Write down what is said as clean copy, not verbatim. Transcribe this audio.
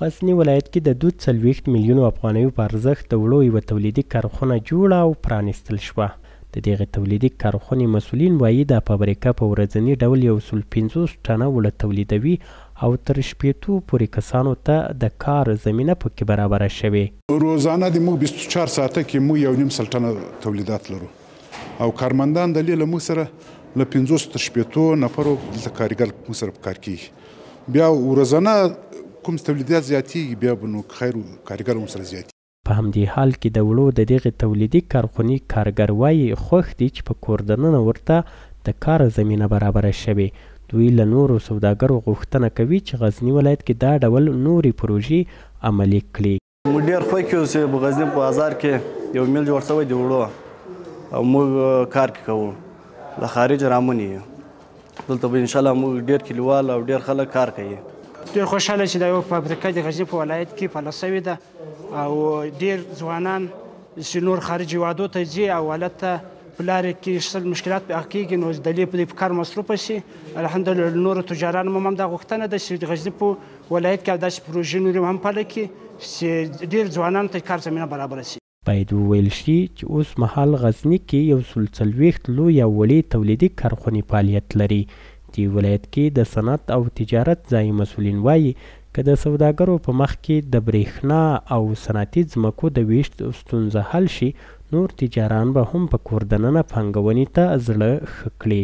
غزني ولایت کې د 42 میلیونو افغانیو په ارزښت د وړو یوه تولیدي کارخونه جوړه او پرانیستل شوه. د دغې تولیدي کارخونې مسؤلین وایي دا فابریکه په ورځني ډول 150 ټنه وړه تولیدوي او تر 80 پورې کسانو ته د کار زمینه پکې برابره شوې. روزانه د موږ 24 ساعته کې موږ 1.5 ټنه تولیدات لرو او کارمندان د لیله موږ سره له 50 تر 80 نفرو دلته کارګر موږ سره په کار کېږي. بیا ورځنه کوم تولیدات زیاتېږي بیا به نو خیر کارګر هم سره زیاتېږي. په همدې حال کې د وړو د دغې تولیدي کارخونې کارګر وایي خوښ دي چې په کور دننه ورته د کار زمینه برابره شوې. دوی له نورو سوداګرو غوښتنه کوي چې غزني ولایت کې دا ډول نورې پروژې عملي کړي. موږ ډېر خوښ یو چې په غزني په بازار کې یو میل جوړ شوی د وړو او موږ کار کوو له خارج رامونې یو دلته به انشاءالله موږ ډېر کلیوال او ډېر خلک کار کوي. ډېر خوشحاله چې دا یو فابریکه د غزني په ولایت کې فعاله شوې ده او ډېر ځوانان چې نور خارج هېوادو ته ځي او هلته په لارې کې څه مشکلات پېښ کېږي نو د دې په کار مصروفه شي. الحمدلله نورو تجارانو هم دا غوښتنه ده چې د غزني په ولایت کې داسې پروژې نورې هم فعاله کړي چې ډېر ځوانانو ته کار زمینه برابره شي. باید وویل شي چې اوس مهال غزني کې 140 لوی او وړې تولیدي کارخونې فعالیت لري. دې ولایت کې د صنعت او تجارت ځایي مسؤلین وایي که د سوداګرو په مخ کې د برېښنا او صنعتي ځمکو د ویشت ستونزه حل شي نور تجاران به هم په کور دننه پانګونې ته زړه ښه کړي.